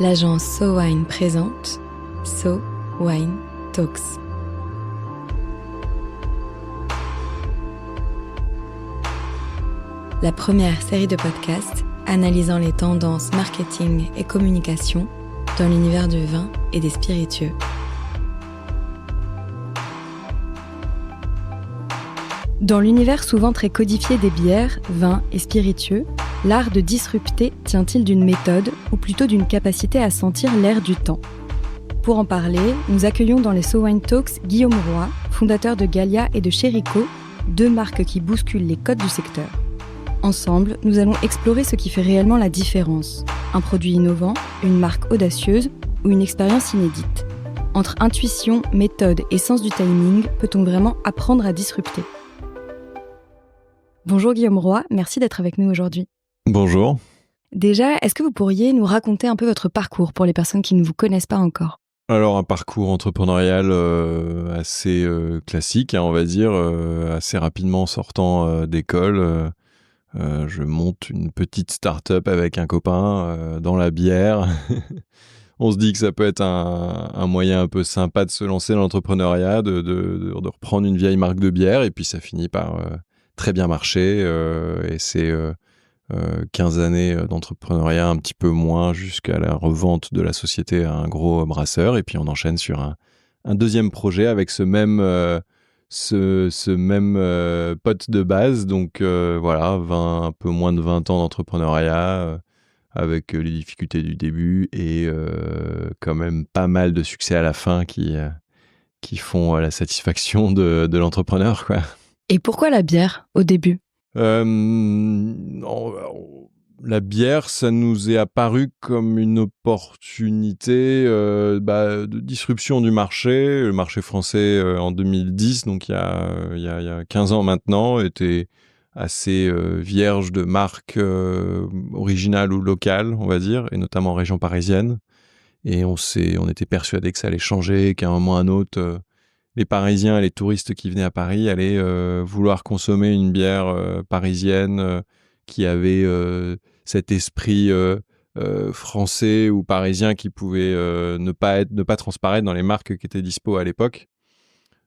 l'agence So Wine présente So Wine Talks. La première série de podcasts analysant les tendances marketing et communication dans l'univers du vin et des spiritueux. Dans l'univers souvent très codifié des bières, vins et spiritueux, l'art de disrupter tient-il d'une méthode ou plutôt d'une capacité à sentir l'air du temps ? Pour en parler, nous accueillons dans les So Wine Talks Guillaume Roy, fondateur de Gallia et de Chérico, deux marques qui bousculent les codes du secteur. Ensemble, nous allons explorer ce qui fait réellement la différence. Un produit innovant, une marque audacieuse ou une expérience inédite. Entre intuition, méthode et sens du timing, peut-on vraiment apprendre à disrupter ? Bonjour Guillaume Roy, merci d'être avec nous aujourd'hui. Bonjour. Déjà, est-ce que vous pourriez nous raconter un peu votre parcours pour les personnes qui ne vous connaissent pas encore ? Alors un parcours entrepreneurial assez classique, on va dire, assez rapidement sortant d'école. Je monte une petite start-up avec un copain dans la bière. On se dit que ça peut être un moyen un peu sympa de se lancer dans l'entrepreneuriat, de reprendre une vieille marque de bière, et puis ça finit par très bien marcher. Et c'est 15 années d'entrepreneuriat, un petit peu moins, jusqu'à la revente de la société à un gros brasseur. Et puis on enchaîne sur un deuxième projet avec ce même pote de base. Donc voilà, un peu moins de 20 ans d'entrepreneuriat, avec les difficultés du début et quand même pas mal de succès à la fin qui font la satisfaction de l'entrepreneur, quoi. Et pourquoi la bière au début ? La bière, ça nous est apparu comme une opportunité de disruption du marché. Le marché français en 2010, donc il y a 15 ans maintenant, était assez vierge de marques originales ou locales, on va dire, et notamment en région parisienne. Et on était persuadés que ça allait changer, qu'à un moment ou à un autre, les Parisiens et les touristes qui venaient à Paris allaient vouloir consommer une bière parisienne qui avait cet esprit français ou parisien qui pouvait ne pas transparaître dans les marques qui étaient dispo à l'époque.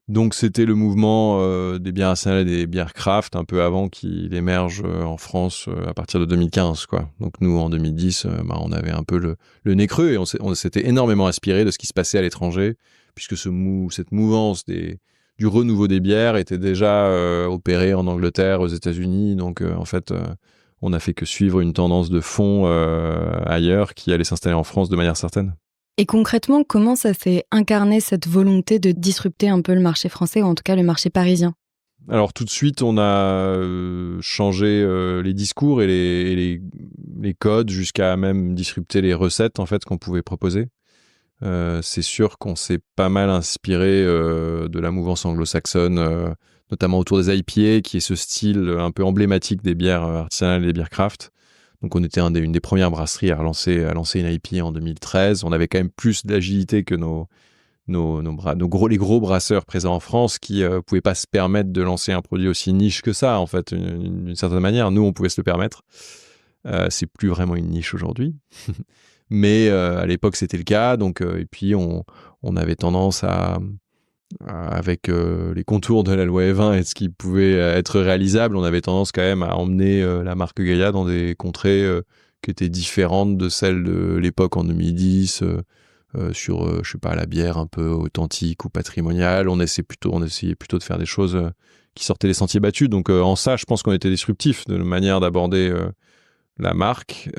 Donc c'était le mouvement des bières artisanales et des bières craft un peu avant qu'il émerge en France à partir de 2015, quoi. Donc nous en 2010, on avait un peu le nez creux et on s'était énormément inspiré de ce qui se passait à l'étranger, puisque cette mouvance du renouveau des bières était déjà opérée en Angleterre, aux États-Unis. Donc en fait, on n'a fait que suivre une tendance de fond ailleurs qui allait s'installer en France de manière certaine. Et concrètement, comment ça s'est incarné cette volonté de disrupter un peu le marché français, ou en tout cas le marché parisien ? Alors tout de suite, on a changé les discours et les codes, jusqu'à même disrupter les recettes en fait qu'on pouvait proposer. C'est sûr qu'on s'est pas mal inspiré de la mouvance anglo-saxonne, notamment autour des IPA, qui est ce style un peu emblématique des bières artisanales et des bières craft. Donc on était une des premières brasseries à lancer une IPA en 2013. On avait quand même plus d'agilité que les gros brasseurs présents en France qui pouvaient pas se permettre de lancer un produit aussi niche que ça, en fait, d'une certaine manière. Nous, on pouvait se le permettre. C'est plus vraiment une niche aujourd'hui. Mais à l'époque, c'était le cas. Donc, et puis, on avait tendance avec les contours de la loi E20 et ce qui pouvait être réalisable, on avait tendance quand même à emmener la marque Gallia dans des contrées qui étaient différentes de celles de l'époque en 2010, sur, la bière un peu authentique ou patrimoniale. On essayait plutôt de faire des choses qui sortaient des sentiers battus. Donc, en ça, je pense qu'on était disruptifs de la manière d'aborder la marque,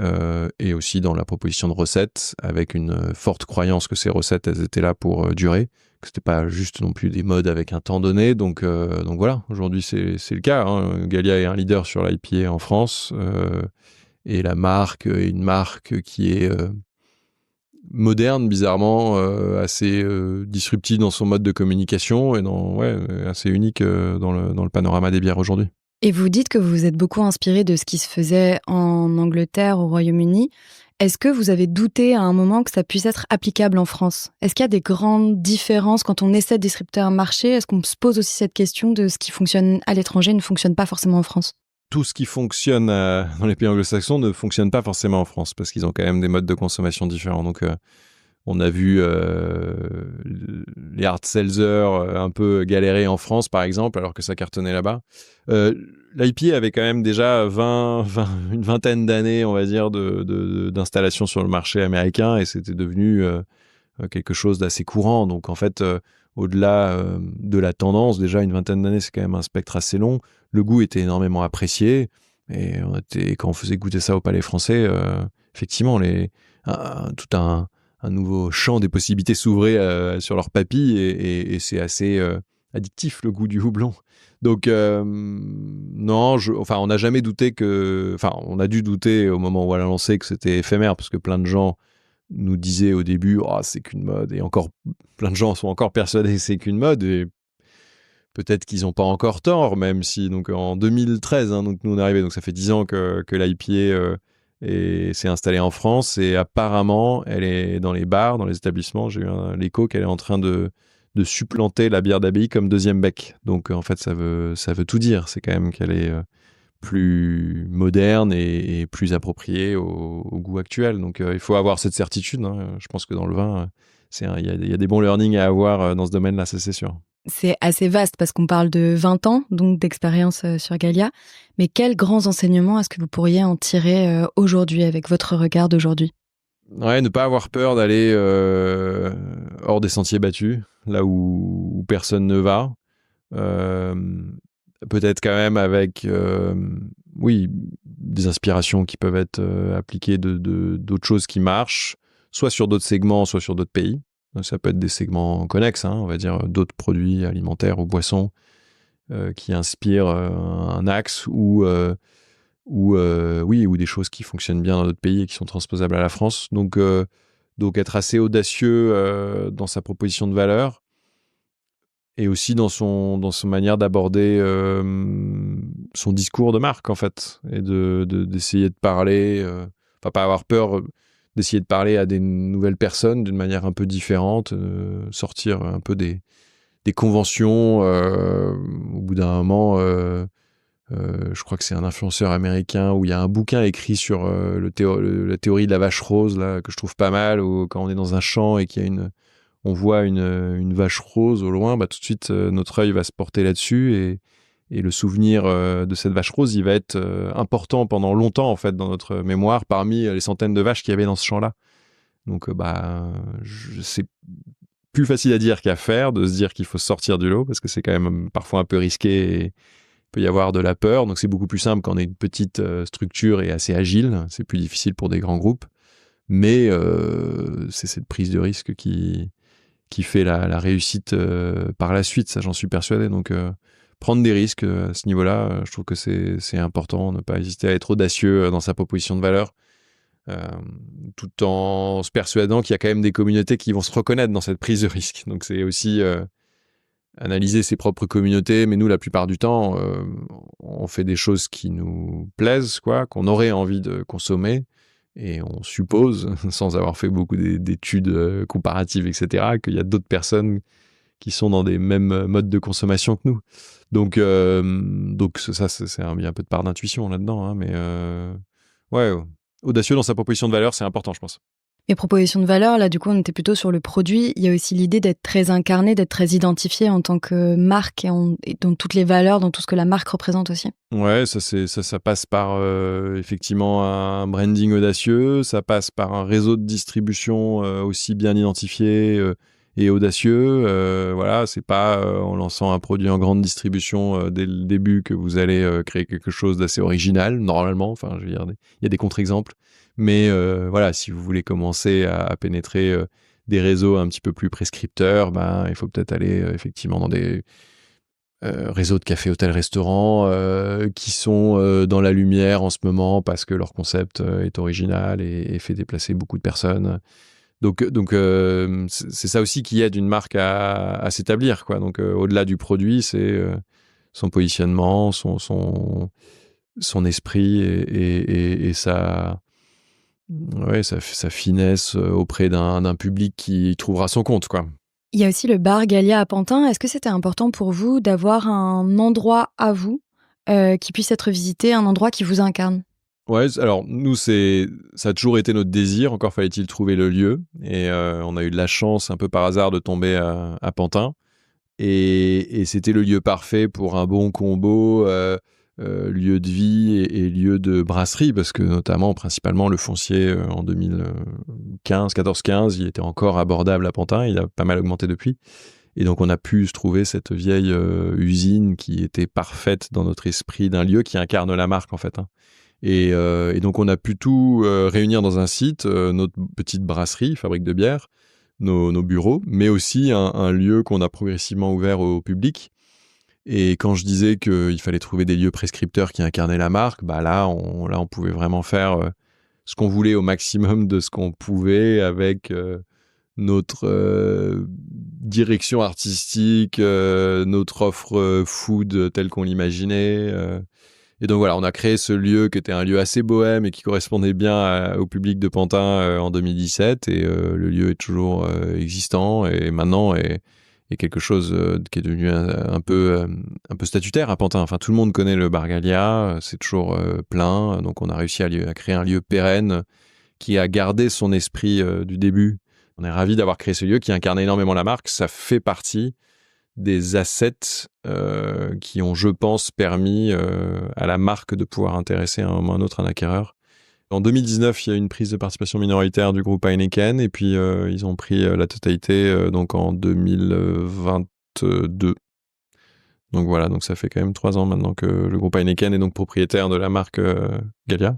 et aussi dans la proposition de recettes, avec une forte croyance que ces recettes, elles étaient là pour durer, que c'était pas juste non plus des modes avec un temps donné. Donc voilà, aujourd'hui c'est le cas, hein. Gallia est un leader sur l'IPA en France, et la marque est une marque qui est moderne, bizarrement, assez disruptive dans son mode de communication et assez unique dans le panorama des bières aujourd'hui. Et vous dites que vous vous êtes beaucoup inspiré de ce qui se faisait en Angleterre, au Royaume-Uni. Est-ce que vous avez douté à un moment que ça puisse être applicable en France ? Est-ce qu'il y a des grandes différences quand on essaie de disrupter un marché ? Est-ce qu'on se pose aussi cette question de ce qui fonctionne à l'étranger ne fonctionne pas forcément en France ? tout ce qui fonctionne dans les pays anglo-saxons ne fonctionne pas forcément en France, parce qu'ils ont quand même des modes de consommation différents. Donc, on a vu les hard seltzers un peu galérer en France, par exemple, alors que ça cartonnait là-bas. L'IPA avait quand même déjà une vingtaine d'années, on va dire, d'installation sur le marché américain, et c'était devenu quelque chose d'assez courant. Donc, en fait, au-delà de la tendance, déjà une vingtaine d'années, c'est quand même un spectre assez long. Le goût était énormément apprécié, et quand on faisait goûter ça au Palais français, effectivement, tout un nouveau champ des possibilités s'ouvrait sur leurs papilles, et c'est assez addictif, le goût du houblon. Donc non, on n'a jamais douté on a dû douter au moment où elle a lancé que c'était éphémère, parce que plein de gens nous disaient au début c'est qu'une mode, et encore plein de gens sont encore persuadés que c'est qu'une mode, et peut-être qu'ils n'ont pas encore tort, même si donc en 2013, donc nous on est arrivé, donc ça fait 10 ans que l'IPA s'est installée en France, et apparemment elle est dans les bars, dans les établissements. J'ai eu l'écho qu'elle est en train de supplanter la bière d'abbaye comme deuxième bec. Donc en fait ça veut tout dire. C'est quand même qu'elle est plus moderne et plus appropriée au goût actuel. Donc il faut avoir cette certitude. Je pense que dans le vin, il y a des bons learnings à avoir dans ce domaine-là, ça c'est sûr. C'est assez vaste parce qu'on parle de 20 ans donc d'expérience sur Gallia. Mais quels grands enseignements est-ce que vous pourriez en tirer aujourd'hui, avec votre regard d'aujourd'hui ? Ouais, ne pas avoir peur d'aller hors des sentiers battus, là où personne ne va. Peut-être quand même avec des inspirations qui peuvent être appliquées d'autres choses qui marchent, soit sur d'autres segments, soit sur d'autres pays. Ça peut être des segments connexes, on va dire d'autres produits alimentaires ou boissons qui inspirent un axe, ou des choses qui fonctionnent bien dans d'autres pays et qui sont transposables à la France. Donc être assez audacieux dans sa proposition de valeur, et aussi dans son manière d'aborder son discours de marque, en fait, et d'essayer de parler, pas avoir peur d'essayer de parler à des nouvelles personnes d'une manière un peu différente, sortir un peu des conventions. Au bout d'un moment, je crois que c'est un influenceur américain où il y a un bouquin écrit sur la théorie de la vache rose, là, que je trouve pas mal, où quand on est dans un champ et on voit une vache rose au loin, tout de suite notre œil va se porter là-dessus, et le souvenir de cette vache rose, il va être important pendant longtemps, en fait, dans notre mémoire, parmi les centaines de vaches qu'il y avait dans ce champ-là. Donc c'est plus facile à dire qu'à faire, de se dire qu'il faut sortir du lot, parce que c'est quand même parfois un peu risqué, et il peut y avoir de la peur. Donc c'est beaucoup plus simple quand on est une petite structure et assez agile. C'est plus difficile pour des grands groupes, mais c'est cette prise de risque qui fait la réussite par la suite, ça j'en suis persuadé. Donc prendre des risques à ce niveau-là, je trouve que c'est important, ne pas hésiter à être audacieux dans sa proposition de valeur, tout en se persuadant qu'il y a quand même des communautés qui vont se reconnaître dans cette prise de risque. Donc c'est aussi analyser ses propres communautés, mais nous, la plupart du temps, on fait des choses qui nous plaisent, qu'on aurait envie de consommer, et on suppose, sans avoir fait beaucoup d'études comparatives, etc., qu'il y a d'autres personnes qui sont dans des mêmes modes de consommation que nous. Donc ça, il y a un peu de part d'intuition là-dedans, mais audacieux dans sa proposition de valeur, c'est important, je pense. Et proposition de valeur, là, du coup, on était plutôt sur le produit. Il y a aussi l'idée d'être très incarné, d'être très identifié en tant que marque, et dans toutes les valeurs, dans tout ce que la marque représente aussi. Ouais, ça passe par effectivement un branding audacieux, ça passe par un réseau de distribution aussi bien identifié et audacieux. Voilà, c'est pas en lançant un produit en grande distribution dès le début que vous allez créer quelque chose d'assez original, normalement. Enfin, je veux dire, il y a des contre-exemples. Mais voilà, si vous voulez commencer à pénétrer des réseaux un petit peu plus prescripteurs, il faut peut-être aller effectivement dans des réseaux de cafés, hôtels, restaurants qui sont dans la lumière en ce moment parce que leur concept est original et fait déplacer beaucoup de personnes. Donc c'est ça aussi qui aide une marque à s'établir, quoi. Donc au-delà du produit, c'est son positionnement, son esprit et sa finesse auprès d'un public qui trouvera son compte, quoi. Il y a aussi le bar Gallia à Pantin. Est-ce que c'était important pour vous d'avoir un endroit à vous qui puisse être visité, un endroit qui vous incarne? Ouais, alors nous, ça a toujours été notre désir, encore fallait-il trouver le lieu. Et on a eu de la chance, un peu par hasard, de tomber à Pantin. Et c'était le lieu parfait pour un bon combo, lieu de vie et lieu de brasserie, parce que notamment, principalement, le foncier en 2015, 14-15, il était encore abordable à Pantin, il a pas mal augmenté depuis. Et donc on a pu se trouver cette vieille usine qui était parfaite dans notre esprit d'un lieu qui incarne la marque en fait. Hein. Et donc on a pu tout réunir dans un site, notre petite brasserie, fabrique de bière, nos bureaux, mais aussi un lieu qu'on a progressivement ouvert au public. Et quand je disais qu'il fallait trouver des lieux prescripteurs qui incarnaient la marque, bah là on pouvait vraiment faire ce qu'on voulait au maximum de ce qu'on pouvait avec notre direction artistique, notre offre food telle qu'on l'imaginait. Et donc voilà, on a créé ce lieu qui était un lieu assez bohème et qui correspondait bien au public de Pantin en 2017. Et le lieu est toujours existant et maintenant est quelque chose qui est devenu un peu statutaire à Pantin. Enfin, tout le monde connaît le Bar Gallia, c'est toujours plein. Donc on a réussi à créer un lieu pérenne qui a gardé son esprit du début. On est ravis d'avoir créé ce lieu qui incarne énormément la marque. Ça fait partie des assets qui ont, je pense, permis à la marque de pouvoir intéresser à un moment ou à un autre un acquéreur. En 2019, il y a eu une prise de participation minoritaire du groupe Heineken et puis ils ont pris la totalité donc en 2022. Donc voilà, donc ça fait quand même 3 ans maintenant que le groupe Heineken est donc propriétaire de la marque Gallia.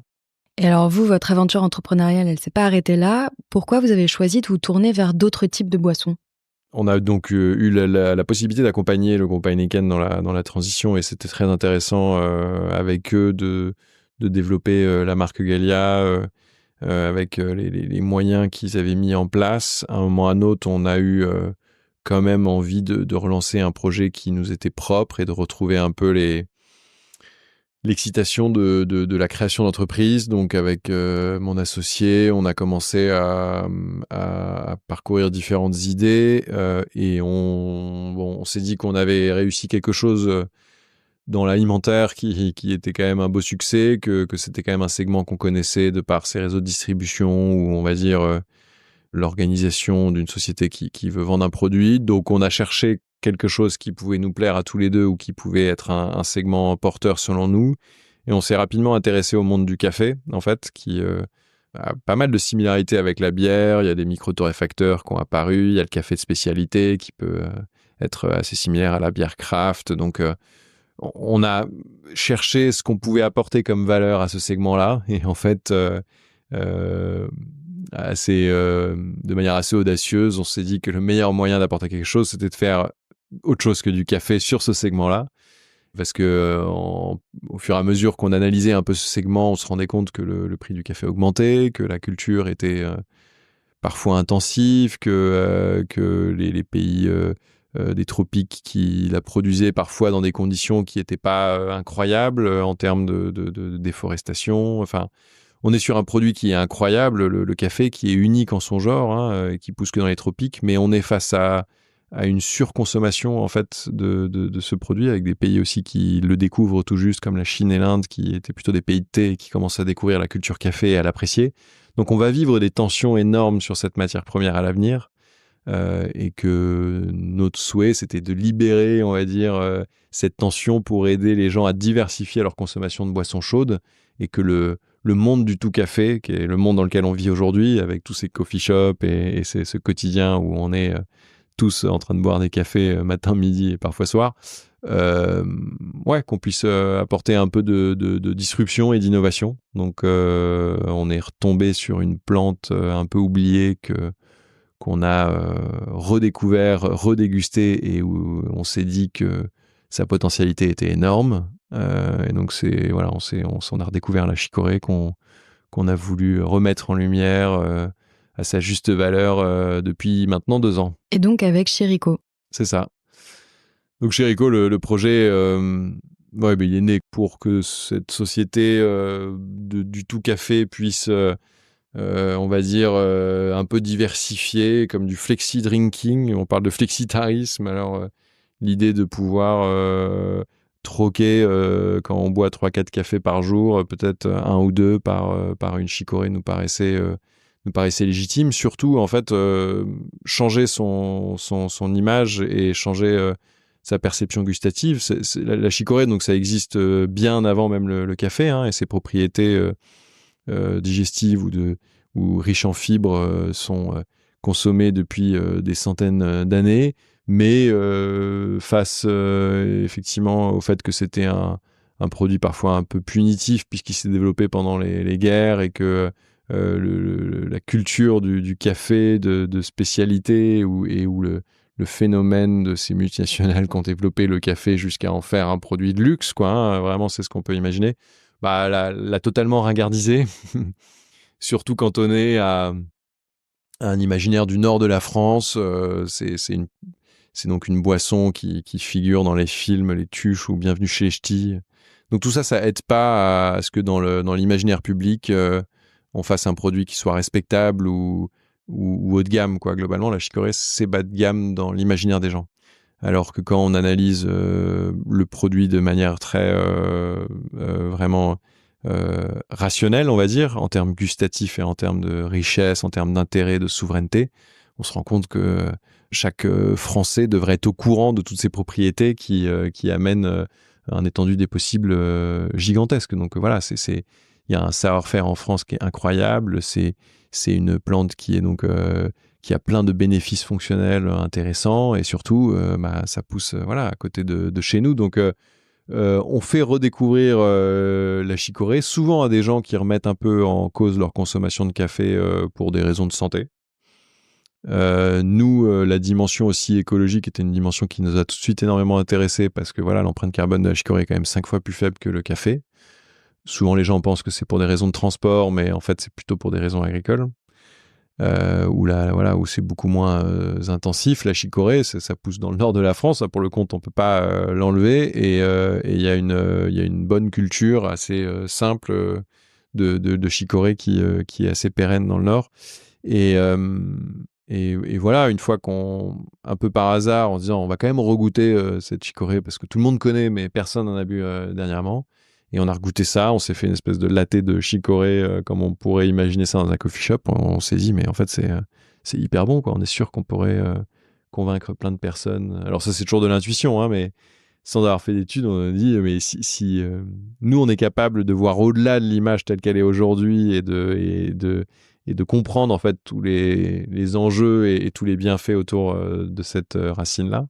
Et alors vous, votre aventure entrepreneuriale, elle s'est pas arrêtée là. Pourquoi vous avez choisi de vous tourner vers d'autres types de boissons ? On a donc eu la possibilité d'accompagner le groupe Heineken dans la transition et c'était très intéressant avec eux de développer la marque Gallia avec les moyens qu'ils avaient mis en place. À un moment ou à un autre, on a eu quand même envie de relancer un projet qui nous était propre et de retrouver un peu l'excitation de la création d'entreprise. Donc avec mon associé, on a commencé à parcourir différentes idées et on s'est dit qu'on avait réussi quelque chose dans l'alimentaire qui était quand même un beau succès, que c'était quand même un segment qu'on connaissait de par ses réseaux de distribution ou on va dire l'organisation d'une société qui veut vendre un produit. Donc on a cherché quelque chose qui pouvait nous plaire à tous les deux ou qui pouvait être un segment porteur selon nous. Et on s'est rapidement intéressé au monde du café, en fait, qui a pas mal de similarités avec la bière. Il y a des micro-torréfacteurs qui ont apparu. Il y a le café de spécialité qui peut être assez similaire à la bière craft. Donc on a cherché ce qu'on pouvait apporter comme valeur à ce segment-là. Et en fait, de manière assez audacieuse, on s'est dit que le meilleur moyen d'apporter quelque chose, c'était de faire autre chose que du café sur ce segment-là. Parce que au fur et à mesure qu'on analysait un peu ce segment, on se rendait compte que le prix du café augmentait, que la culture était parfois intensive, que les pays des tropiques qui la produisaient parfois dans des conditions qui n'étaient pas incroyables en termes de déforestation. Enfin, on est sur un produit qui est incroyable, le café, qui est unique en son genre, hein, qui pousse que dans les tropiques, mais on est face à une surconsommation en fait de ce produit, avec des pays aussi qui le découvrent tout juste, comme la Chine et l'Inde, qui étaient plutôt des pays de thé et qui commencent à découvrir la culture café et à l'apprécier. Donc on va vivre des tensions énormes sur cette matière première à l'avenir, et que notre souhait, c'était de libérer, on va dire, cette tension pour aider les gens à diversifier leur consommation de boissons chaudes, et que le monde du tout café, qui est le monde dans lequel on vit aujourd'hui, avec tous ces coffee shops et ce quotidien où on est tous en train de boire des cafés matin, midi et parfois soir, qu'on puisse apporter un peu de disruption et d'innovation. Donc on est retombé sur une plante un peu oubliée qu'on a redécouvert, redégusté, et où on s'est dit que sa potentialité était énorme. Et donc on a redécouvert la chicorée qu'on a voulu remettre en lumière à sa juste valeur depuis maintenant 2 ans. Et donc avec Chérico. C'est ça. Donc Chérico, le projet, il est né pour que cette société du tout café puisse, on va dire, un peu diversifier, comme du flexi-drinking. On parle de flexitarisme. Alors, l'idée de pouvoir troquer, quand on boit 3-4 cafés par jour, peut-être un ou deux par une chicorée nous paraissait légitime. Surtout, en fait, changer son image et changer sa perception gustative. La chicorée, donc ça existe bien avant même le café, hein, et ses propriétés digestives ou riches en fibres sont consommées depuis des centaines d'années. Mais face effectivement au fait que c'était un produit parfois un peu punitif puisqu'il s'est développé pendant les guerres et que la culture du café de spécialité où le phénomène de ces multinationales qui ont développé le café jusqu'à en faire un produit de luxe, quoi, hein, vraiment c'est ce qu'on peut imaginer, l'a totalement ringardisé, surtout cantonné à un imaginaire du nord de la France. C'est donc une boisson qui figure dans les films, les Tuches ou Bienvenue chez les Ch'tis. Donc tout ça, ça aide pas à ce que dans l'imaginaire public, on fasse un produit qui soit respectable ou haut de gamme, quoi. Globalement, la chicorée, c'est bas de gamme dans l'imaginaire des gens. Alors que quand on analyse le produit de manière très vraiment rationnelle, on va dire, en termes gustatifs et en termes de richesse, en termes d'intérêt, de souveraineté, on se rend compte que chaque Français devrait être au courant de toutes ces propriétés qui amènent un étendue des possibles gigantesque. Donc voilà, il y a un savoir-faire en France qui est incroyable. C'est une plante qui est donc qui a plein de bénéfices fonctionnels intéressants et surtout ça pousse à côté de chez nous. Donc on fait redécouvrir la chicorée souvent à des gens qui remettent un peu en cause leur consommation de café pour des raisons de santé. Nous, la dimension aussi écologique était une dimension qui nous a tout de suite énormément intéressés parce que voilà, l'empreinte carbone de la chicorée est quand même 5 fois plus faible que le café. Souvent, les gens pensent que c'est pour des raisons de transport, mais en fait, c'est plutôt pour des raisons agricoles. Où c'est beaucoup moins intensif. La chicorée, ça pousse dans le nord de la France. Pour le compte, on peut pas l'enlever. Et il y a une bonne culture assez simple de chicorée qui est assez pérenne dans le nord. Et voilà, une fois un peu par hasard, en se disant on va quand même regoûter cette chicorée parce que tout le monde connaît, mais personne n'en a bu dernièrement. Et on a regoûté ça, on s'est fait une espèce de latte de chicorée comme on pourrait imaginer ça dans un coffee shop. On s'est dit, mais en fait, c'est hyper bon, quoi. On est sûr qu'on pourrait convaincre plein de personnes. Alors ça, c'est toujours de l'intuition, hein, mais sans avoir fait d'études, on a dit, mais si nous, on est capable de voir au-delà de l'image telle qu'elle est aujourd'hui et de comprendre en fait tous les enjeux et tous les bienfaits autour de cette racine-là,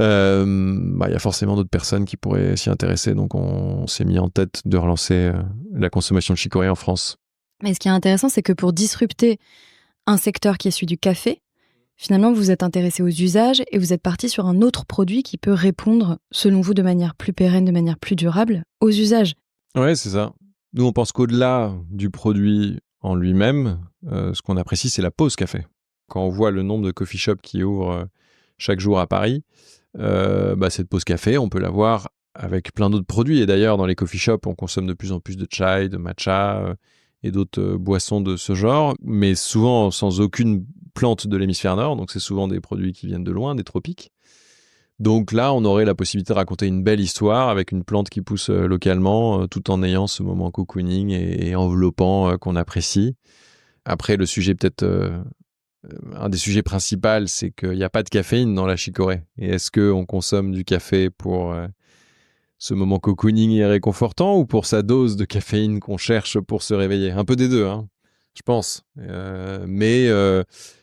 y a forcément d'autres personnes qui pourraient s'y intéresser. Donc on s'est mis en tête de relancer la consommation de chicorée en France. Mais ce qui est intéressant, c'est que pour disrupter un secteur qui est celui du café, finalement, vous êtes intéressé aux usages et vous êtes parti sur un autre produit qui peut répondre, selon vous, de manière plus pérenne, de manière plus durable, aux usages. Ouais, c'est ça. Nous, on pense qu'au-delà du produit en lui-même, ce qu'on apprécie, c'est la pause café. Quand on voit le nombre de coffee shops qui ouvrent chaque jour à Paris, cette pause café, on peut l'avoir avec plein d'autres produits. Et d'ailleurs, dans les coffee shops, on consomme de plus en plus de chai, de matcha et d'autres boissons de ce genre, mais souvent sans aucune plante de l'hémisphère nord. Donc, c'est souvent des produits qui viennent de loin, des tropiques. Donc là, on aurait la possibilité de raconter une belle histoire avec une plante qui pousse localement, tout en ayant ce moment cocooning et enveloppant qu'on apprécie. Après, le sujet peut-être... un des sujets principaux, c'est qu'il n'y a pas de caféine dans la chicorée. Et est-ce qu'on consomme du café pour ce moment cocooning et réconfortant ou pour sa dose de caféine qu'on cherche pour se réveiller? Un peu des deux, hein, je pense.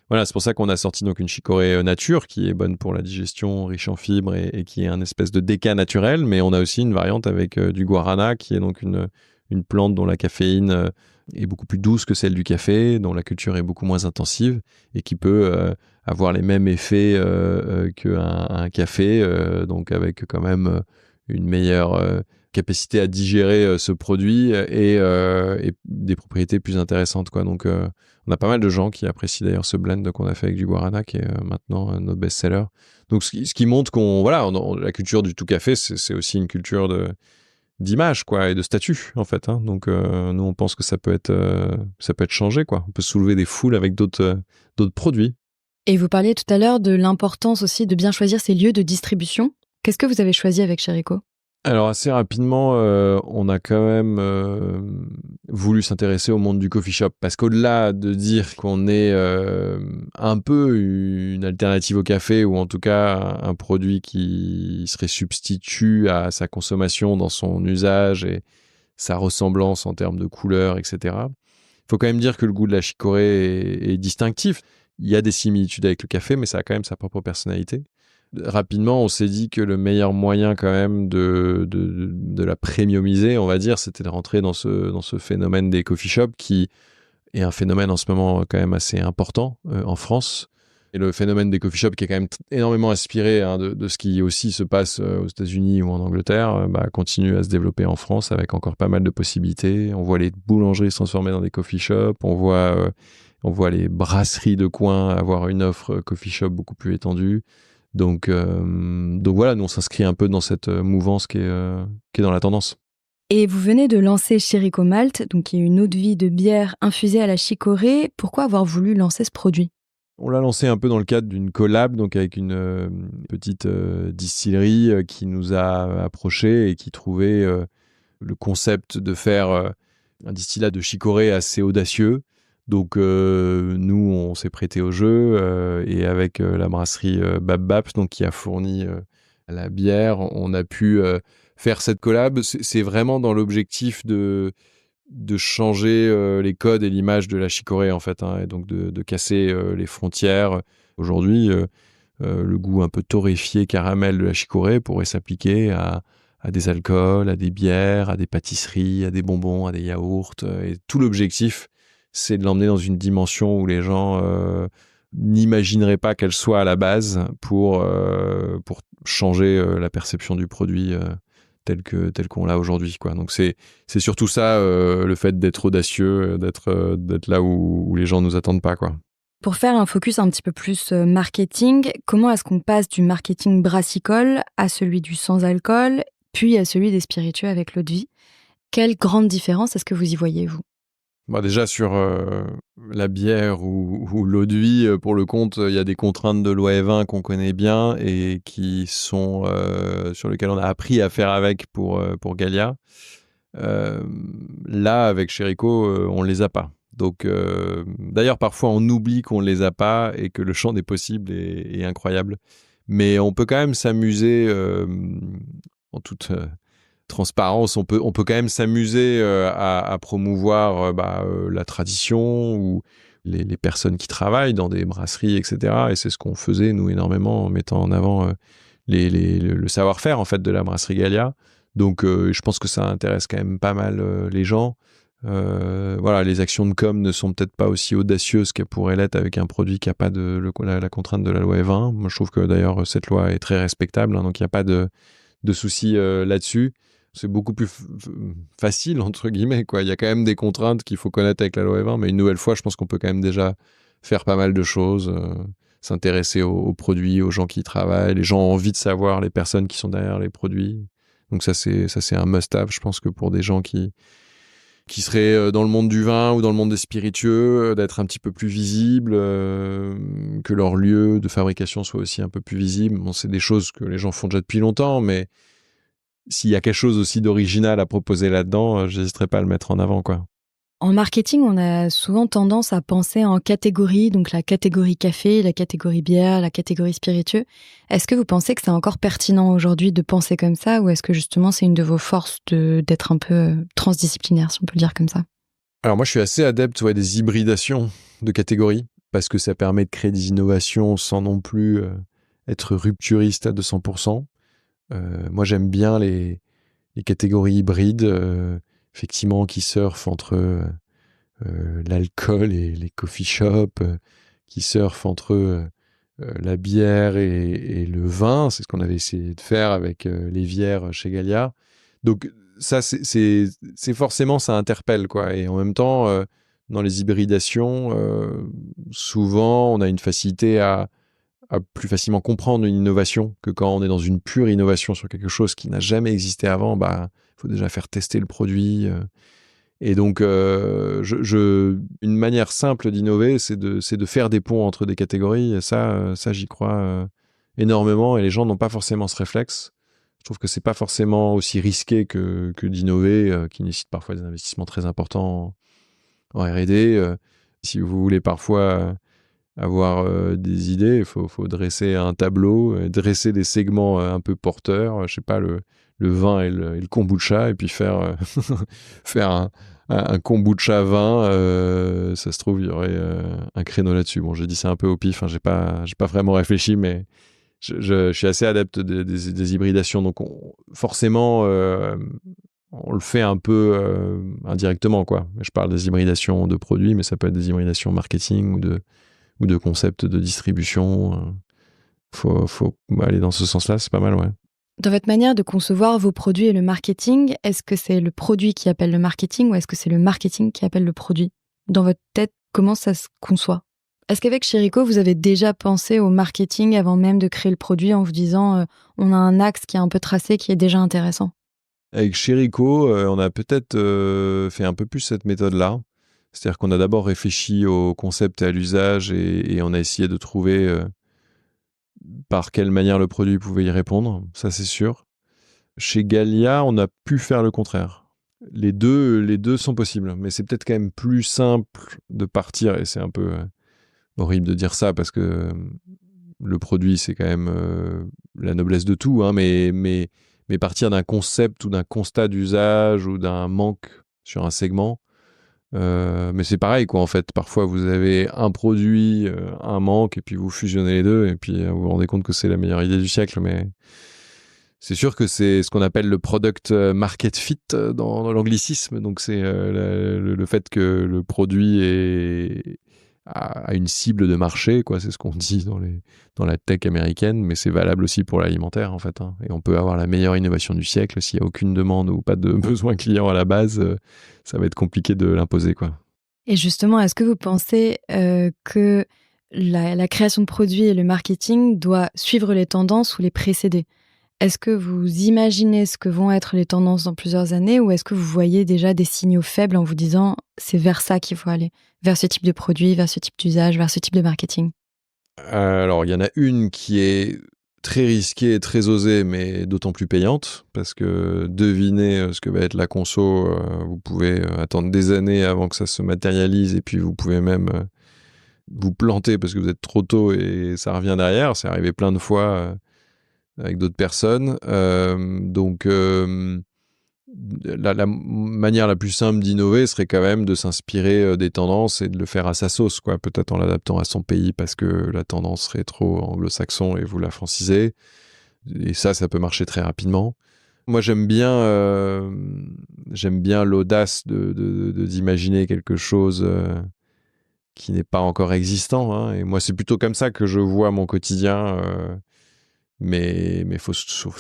Voilà, c'est pour ça qu'on a sorti donc une chicorée nature qui est bonne pour la digestion, riche en fibres et qui est un espèce de déca naturel. Mais on a aussi une variante avec du guarana qui est donc une plante dont la caféine est beaucoup plus douce que celle du café, dont la culture est beaucoup moins intensive et qui peut avoir les mêmes effets qu'un café, donc avec quand même une meilleure capacité à digérer ce produit et des propriétés plus intéressantes, quoi. Donc on a pas mal de gens qui apprécient d'ailleurs ce blend qu'on a fait avec du guarana qui est maintenant notre best-seller. Donc ce qui montre la culture du tout café, c'est aussi une culture d'image, quoi, et de statut, en fait, hein. Donc nous on pense que ça peut être changé, quoi. On peut soulever des foules avec d'autres produits. Et vous parliez tout à l'heure de l'importance aussi de bien choisir ses lieux de distribution. Qu'est-ce que vous avez choisi avec Chérico ? Alors assez rapidement, on a quand même voulu s'intéresser au monde du coffee shop parce qu'au-delà de dire qu'on est un peu une alternative au café ou en tout cas un produit qui serait substitut à sa consommation dans son usage et sa ressemblance en termes de couleur, etc. Il faut quand même dire que le goût de la chicorée est distinctif. Il y a des similitudes avec le café, mais ça a quand même sa propre personnalité. Rapidement, on s'est dit que le meilleur moyen quand même de la premiumiser, on va dire, c'était de rentrer dans ce phénomène des coffee shops qui est un phénomène en ce moment quand même assez important en France. Et le phénomène des coffee shops qui est quand même énormément inspiré de ce qui aussi se passe aux États-Unis ou en Angleterre, continue à se développer en France avec encore pas mal de possibilités. On voit les boulangeries se transformer dans des coffee shops, on voit les brasseries de coin avoir une offre coffee shop beaucoup plus étendue. Donc voilà, nous on s'inscrit un peu dans cette mouvance qui est dans la tendance. Et vous venez de lancer Chérico Malt, donc qui est une eau-de-vie de bière infusée à la chicorée. Pourquoi avoir voulu lancer ce produit ? On l'a lancé un peu dans le cadre d'une collab, donc avec une petite distillerie qui nous a approchés et qui trouvait le concept de faire un distillat de chicorée assez audacieux. Donc nous, on s'est prêté au jeu et avec la brasserie Bab donc qui a fourni la bière, on a pu faire cette collab. C'est vraiment dans l'objectif de changer les codes et l'image de la chicorée en fait, et donc de casser les frontières. Aujourd'hui, le goût un peu torréfié caramel de la chicorée pourrait s'appliquer à des alcools, à des bières, à des pâtisseries, à des bonbons, à des yaourts. Et tout l'objectif, c'est de l'emmener dans une dimension où les gens n'imagineraient pas qu'elle soit à la base pour changer la perception du produit tel qu'on l'a aujourd'hui, quoi. Donc c'est surtout ça, le fait d'être audacieux, d'être là où les gens nous attendent pas, quoi. Pour faire un focus un petit peu plus marketing, comment est-ce qu'on passe du marketing brassicole à celui du sans-alcool, puis à celui des spiritueux avec l'eau-de-vie ? Quelle grande différence est-ce que vous y voyez, vous ? Déjà sur la bière ou l'eau-de-vie, pour le compte, il y a des contraintes de loi E20 qu'on connaît bien et qui sont sur lesquelles on a appris à faire avec pour Gallia. Là, avec Chérico, on les a pas. Donc, d'ailleurs, parfois, on oublie qu'on les a pas et que le champ des possibles est incroyable. Mais on peut quand même s'amuser en toute transparence. On peut quand même s'amuser à promouvoir la tradition ou les personnes qui travaillent dans des brasseries, etc. Et c'est ce qu'on faisait, nous, énormément, en mettant en avant le savoir-faire, en fait, de la brasserie Gallia. Donc, je pense que ça intéresse quand même pas mal les gens. Les actions de com ne sont peut-être pas aussi audacieuses qu'elles pourraient l'être avec un produit qui n'a pas la contrainte de la loi E20. Moi, je trouve que d'ailleurs, cette loi est très respectable, donc il n'y a pas de souci là-dessus. C'est beaucoup plus facile, entre guillemets, quoi. Il y a quand même des contraintes qu'il faut connaître avec la loi E20, mais une nouvelle fois, je pense qu'on peut quand même déjà faire pas mal de choses, s'intéresser aux produits, aux gens qui y travaillent. Les gens ont envie de savoir les personnes qui sont derrière les produits. Donc ça, c'est un must-have, je pense que pour des gens qui seraient dans le monde du vin ou dans le monde des spiritueux, d'être un petit peu plus visibles, que leur lieu de fabrication soit aussi un peu plus visible. Bon, c'est des choses que les gens font déjà depuis longtemps, mais s'il y a quelque chose aussi d'original à proposer là-dedans, j'hésiterai pas à le mettre en avant, quoi. En marketing, on a souvent tendance à penser en catégories, donc la catégorie café, la catégorie bière, la catégorie spiritueux. Est-ce que vous pensez que c'est encore pertinent aujourd'hui de penser comme ça, ou est-ce que justement c'est une de vos forces d'être un peu transdisciplinaire, si on peut le dire comme ça ? Alors moi, je suis assez adepte des hybridations de catégories, parce que ça permet de créer des innovations sans non plus être rupturiste à 200%. Moi, j'aime bien les catégories hybrides, effectivement, qui surfent entre l'alcool et les coffee shops, qui surfent entre la bière et le vin. C'est ce qu'on avait essayé de faire avec les bières chez Gallia. Donc ça, c'est forcément, ça interpelle, quoi. Et en même temps, dans les hybridations, souvent, on a une facilité à plus facilement comprendre une innovation que quand on est dans une pure innovation sur quelque chose qui n'a jamais existé avant. Faut déjà faire tester le produit. Et donc, une manière simple d'innover, c'est de faire des ponts entre des catégories. Et ça, j'y crois énormément. Et les gens n'ont pas forcément ce réflexe. trouve que c'est pas forcément aussi risqué que d'innover, qui nécessite parfois des investissements très importants en R&D. Si vous voulez parfois avoir des idées, il faut dresser un tableau, dresser des segments un peu porteurs, je sais pas, le vin et le kombucha, et puis faire, faire un kombucha vin, ça se trouve, il y aurait un créneau là-dessus. Bon, j'ai dit ça un peu au pif, hein, j'ai pas vraiment réfléchi, mais je suis assez adepte des hybridations, donc forcément, on le fait un peu indirectement, quoi. Je parle des hybridations de produits, mais ça peut être des hybridations marketing ou de concepts de distribution. Faut aller dans ce sens-là, c'est pas mal, ouais. Dans votre manière de concevoir vos produits et le marketing, est-ce que c'est le produit qui appelle le marketing ou est-ce que c'est le marketing qui appelle le produit ? Dans votre tête, comment ça se conçoit ? Est-ce qu'avec Chérico, vous avez déjà pensé au marketing avant même de créer le produit en vous disant on a un axe qui est un peu tracé, qui est déjà intéressant ? Avec Chérico, on a peut-être fait un peu plus cette méthode-là. C'est-à-dire qu'on a d'abord réfléchi au concept et à l'usage et on a essayé de trouver par quelle manière le produit pouvait y répondre, ça c'est sûr. Chez Gallia, on a pu faire le contraire. Les deux sont possibles, mais c'est peut-être quand même plus simple de partir, et c'est un peu horrible de dire ça parce que le produit c'est quand même la noblesse de tout, hein, mais partir d'un concept ou d'un constat d'usage ou d'un manque sur un segment. Mais c'est pareil, quoi, en fait. Parfois, vous avez un produit, un manque, et puis vous fusionnez les deux, et puis vous vous rendez compte que c'est la meilleure idée du siècle. Mais c'est sûr que c'est ce qu'on appelle le product market fit dans l'anglicisme. Donc, c'est le fait que le produit a une cible de marché, quoi. C'est ce qu'on dit dans la tech américaine, mais c'est valable aussi pour l'alimentaire, en fait, hein. Et on peut avoir la meilleure innovation du siècle, s'il n'y a aucune demande ou pas de besoin client à la base, ça va être compliqué de l'imposer, quoi. Et justement, est-ce que vous pensez que la création de produits et le marketing doit suivre les tendances ou les précéder ? Est-ce que vous imaginez ce que vont être les tendances dans plusieurs années ou est-ce que vous voyez déjà des signaux faibles en vous disant c'est vers ça qu'il faut aller, vers ce type de produit, vers ce type d'usage, vers ce type de marketing ? Alors, il y en a une qui est très risquée et très osée, mais d'autant plus payante, parce que deviner ce que va être la conso, vous pouvez attendre des années avant que ça se matérialise, et puis vous pouvez même vous planter parce que vous êtes trop tôt et ça revient derrière. C'est arrivé plein de fois avec d'autres personnes. Donc, la manière la plus simple d'innover serait quand même de s'inspirer des tendances et de le faire à sa sauce, quoi. Peut-être en l'adaptant à son pays parce que la tendance serait trop anglo-saxon et vous la francisez. Et ça peut marcher très rapidement. Moi, j'aime bien l'audace d'imaginer quelque chose qui n'est pas encore existant, hein. Et moi, c'est plutôt comme ça que je vois mon quotidien. Mais faut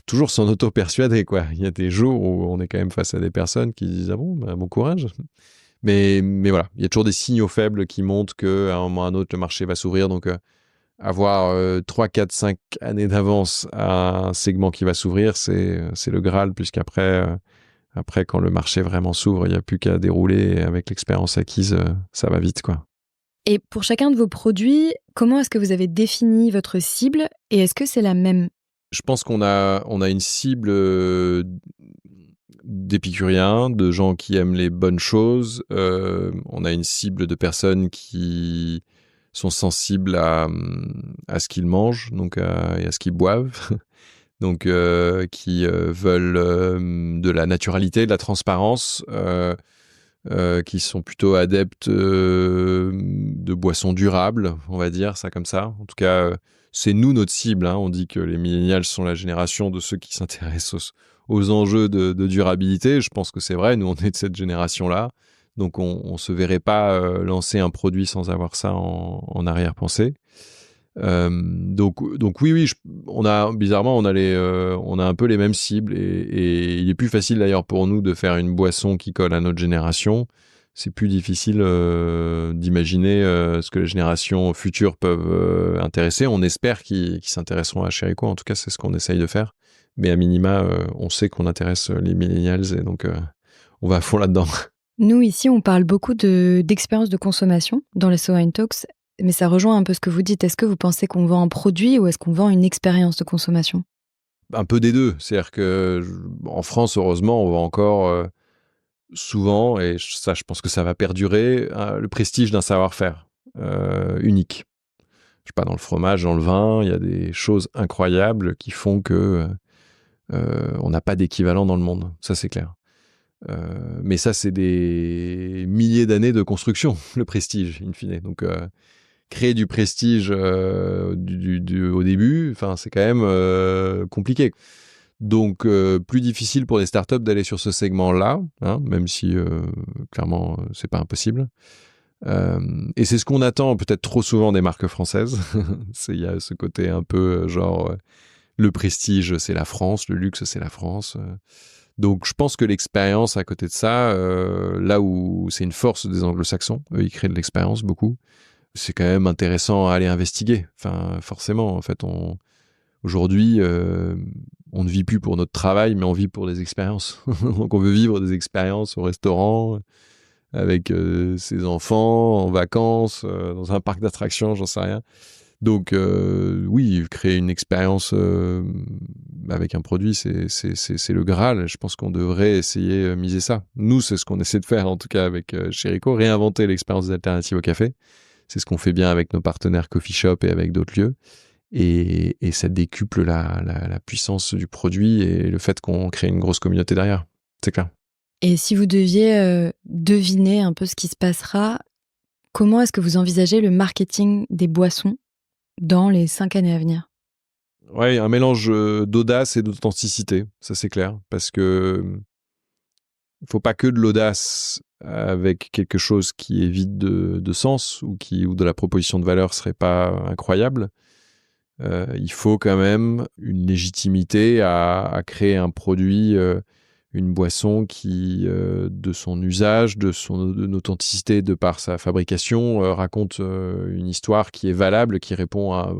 toujours s'en auto-persuader, quoi. Il y a des jours où on est quand même face à des personnes qui disent ah bon, bon courage. Mais voilà, il y a toujours des signaux faibles qui montrent qu'à un moment ou à un autre le marché va s'ouvrir. Donc avoir 3, 4, 5 années d'avance à un segment qui va s'ouvrir, c'est le Graal, puisqu'après après quand le marché vraiment s'ouvre, il n'y a plus qu'à dérouler et avec l'expérience acquise, ça va vite, quoi. Et pour chacun de vos produits, comment est-ce que vous avez défini votre cible et est-ce que c'est la même ? Je pense qu'on a une cible d'épicuriens, de gens qui aiment les bonnes choses. On a une cible de personnes qui sont sensibles à ce qu'ils mangent, donc et à ce qu'ils boivent. Donc qui veulent de la naturalité, de la transparence, qui sont plutôt adeptes de boissons durables, on va dire ça comme ça. En tout cas, c'est nous notre cible, hein. On dit que les millennials sont la génération de ceux qui s'intéressent aux enjeux de durabilité. Je pense que c'est vrai, nous on est de cette génération-là. Donc on se verrait pas lancer un produit sans avoir ça en arrière-pensée. Donc oui, bizarrement on a un peu les mêmes cibles et il est plus facile d'ailleurs pour nous de faire une boisson qui colle à notre génération. C'est plus difficile d'imaginer ce que les générations futures peuvent intéresser. On espère qu'ils s'intéresseront à Chérico. En tout cas, c'est ce qu'on essaye de faire. Mais à minima, on sait qu'on intéresse les millennials et donc on va à fond là-dedans. Nous, ici, on parle beaucoup d'expérience de consommation dans les So Wine Talks, mais ça rejoint un peu ce que vous dites. Est-ce que vous pensez qu'on vend un produit ou est-ce qu'on vend une expérience de consommation ? Un peu des deux. C'est-à-dire en France, heureusement, on voit encore souvent, et ça, je pense que ça va perdurer, le prestige d'un savoir-faire unique. Je sais pas, dans le fromage, dans le vin, il y a des choses incroyables qui font que on n'a pas d'équivalent dans le monde. Ça, c'est clair. Mais ça, c'est des milliers d'années de construction, le prestige, in fine. Donc, créer du prestige au début, c'est quand même compliqué. Donc, plus difficile pour les startups d'aller sur ce segment-là, hein, même si, clairement, c'est pas impossible. Et c'est ce qu'on attend peut-être trop souvent des marques françaises. Il y a ce côté un peu le prestige, c'est la France, le luxe, c'est la France. Donc, je pense que l'expérience à côté de ça, là où c'est une force des anglo-saxons, eux, ils créent de l'expérience beaucoup, c'est quand même intéressant à aller investiguer. Forcément, en fait, aujourd'hui, on ne vit plus pour notre travail, mais on vit pour des expériences. Donc, on veut vivre des expériences au restaurant, avec ses enfants, en vacances, dans un parc d'attractions, j'en sais rien. Donc, oui, créer une expérience avec un produit, c'est le Graal. Je pense qu'on devrait essayer de miser ça. Nous, c'est ce qu'on essaie de faire, en tout cas, avec Chérico, réinventer l'expérience des alternatives au café. C'est ce qu'on fait bien avec nos partenaires Coffee Shop et avec d'autres lieux. Et ça décuple la puissance du produit et le fait qu'on crée une grosse communauté derrière. C'est clair. Et si vous deviez deviner un peu ce qui se passera, comment est-ce que vous envisagez le marketing des boissons dans les 5 années à venir? Ouais, un mélange d'audace et d'authenticité, ça c'est clair. Parce que il ne faut pas que de l'audace avec quelque chose qui est vide de sens ou de la proposition de valeur serait pas incroyable. Il faut quand même une légitimité à créer un produit, une boisson qui, de son usage, de son authenticité, de par sa fabrication, raconte une histoire qui est valable, qui répond à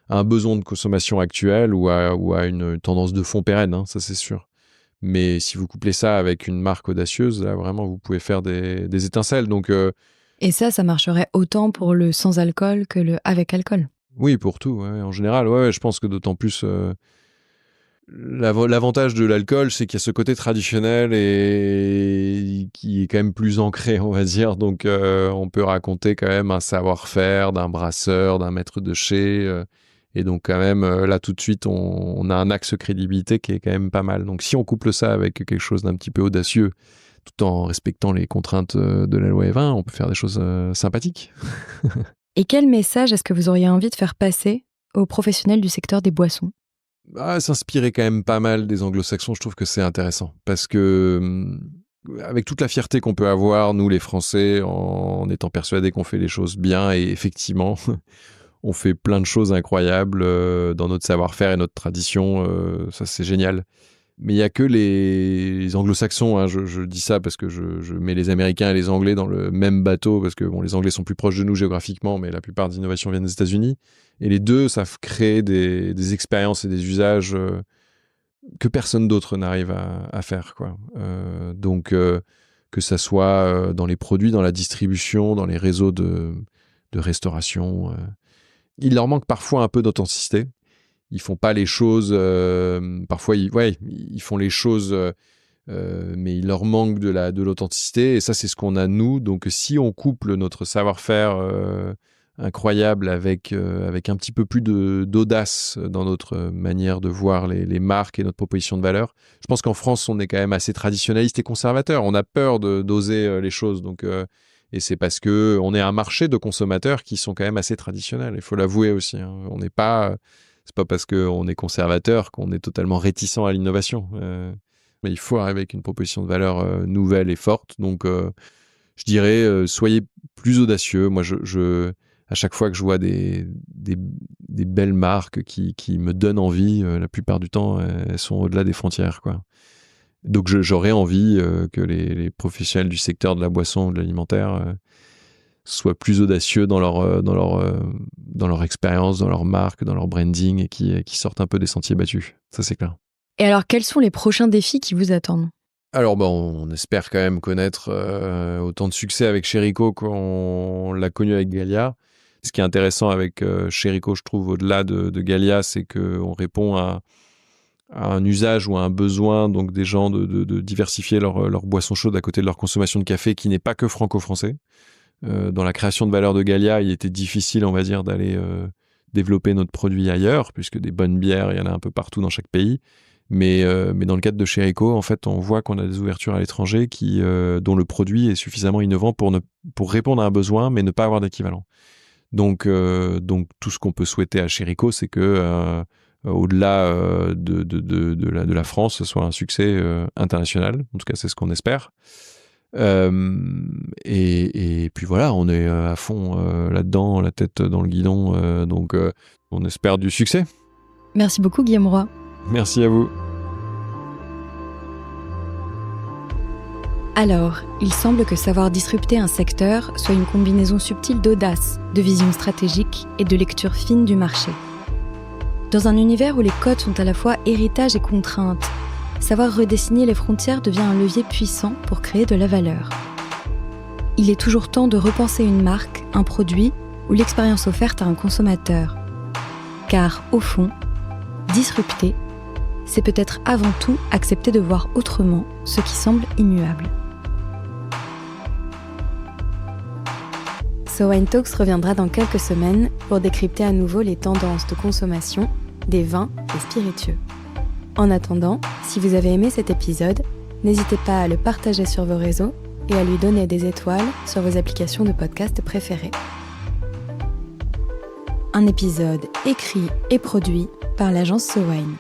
un besoin de consommation actuel ou à une tendance de fond pérenne, hein, ça c'est sûr. Mais si vous couplez ça avec une marque audacieuse, là vraiment vous pouvez faire des étincelles. Donc, Et ça marcherait autant pour le sans alcool que le avec alcool? Oui, pour tout, ouais, en général. Ouais, je pense que d'autant plus... l'avantage de l'alcool, c'est qu'il y a ce côté traditionnel et qui est quand même plus ancré, on va dire. Donc, on peut raconter quand même un savoir-faire d'un brasseur, d'un maître de chez. Et donc, quand même, là, tout de suite, on a un axe crédibilité qui est quand même pas mal. Donc, si on couple ça avec quelque chose d'un petit peu audacieux, tout en respectant les contraintes de la loi E20, on peut faire des choses sympathiques. Et quel message est-ce que vous auriez envie de faire passer aux professionnels du secteur des boissons? S'inspirer quand même pas mal des anglo-saxons, je trouve que c'est intéressant. Parce que, avec toute la fierté qu'on peut avoir, nous les Français, en étant persuadés qu'on fait les choses bien, et effectivement, on fait plein de choses incroyables dans notre savoir-faire et notre tradition, ça c'est génial. Mais il n'y a que les anglo-saxons, hein, je dis ça parce que je mets les Américains et les Anglais dans le même bateau, parce que bon, les Anglais sont plus proches de nous géographiquement, mais la plupart des innovations viennent des États-Unis. Et les deux savent créer des expériences et des usages que personne d'autre n'arrive à faire, quoi. Donc, que ça soit dans les produits, dans la distribution, dans les réseaux de restauration, il leur manque parfois un peu d'authenticité. Ils font pas les choses. Parfois, ils font les choses, mais il leur manque de l'authenticité. Et ça, c'est ce qu'on a nous. Donc, si on couple notre savoir-faire incroyable avec un petit peu plus d'audace dans notre manière de voir les marques et notre proposition de valeur, je pense qu'en France, on est quand même assez traditionnaliste et conservateur. On a peur d'oser les choses. Donc, et c'est parce que on est un marché de consommateurs qui sont quand même assez traditionnels. Il faut l'avouer aussi, hein. On n'est pas C'est pas parce qu'on est conservateur qu'on est totalement réticent à l'innovation. Mais il faut arriver avec une proposition de valeur nouvelle et forte. Donc, je dirais, soyez plus audacieux. Moi, à chaque fois que je vois des belles marques qui me donnent envie, la plupart du temps, elles sont au-delà des frontières, quoi. Donc, j'aurais envie que les professionnels du secteur de la boisson ou de l'alimentaire soient plus audacieux dans leur expérience, dans leur marque, dans leur branding, et qui sortent un peu des sentiers battus. Ça, c'est clair. Et alors, quels sont les prochains défis qui vous attendent? Alors, on espère quand même connaître autant de succès avec Chérico qu'on l'a connu avec Gallia. Ce qui est intéressant avec Chérico, je trouve, au-delà de Gallia, c'est qu'on répond à un usage ou à un besoin donc des gens de diversifier leur boisson chaude à côté de leur consommation de café qui n'est pas que franco-français. Dans la création de valeur de Gallia, il était difficile, on va dire, d'aller développer notre produit ailleurs, puisque des bonnes bières, il y en a un peu partout dans chaque pays. Mais dans le cadre de Chérico, en fait, on voit qu'on a des ouvertures à l'étranger dont le produit est suffisamment innovant pour répondre à un besoin, mais ne pas avoir d'équivalent. Donc tout ce qu'on peut souhaiter à Chérico, c'est que au-delà de la France, ce soit un succès international. En tout cas, c'est ce qu'on espère. Et puis voilà, on est à fond là-dedans, la tête dans le guidon. Donc on espère du succès. Merci beaucoup, Guillaume Roy. Merci à vous. Alors, il semble que savoir disrupter un secteur soit une combinaison subtile d'audace, de vision stratégique et de lecture fine du marché. Dans un univers où les codes sont à la fois héritage et contrainte, savoir redessiner les frontières devient un levier puissant pour créer de la valeur. Il est toujours temps de repenser une marque, un produit ou l'expérience offerte à un consommateur. Car, au fond, disrupter, c'est peut-être avant tout accepter de voir autrement ce qui semble immuable. So Wine Talks reviendra dans quelques semaines pour décrypter à nouveau les tendances de consommation des vins et spiritueux. En attendant, si vous avez aimé cet épisode, n'hésitez pas à le partager sur vos réseaux et à lui donner des étoiles sur vos applications de podcast préférées. Un épisode écrit et produit par l'agence So Wine.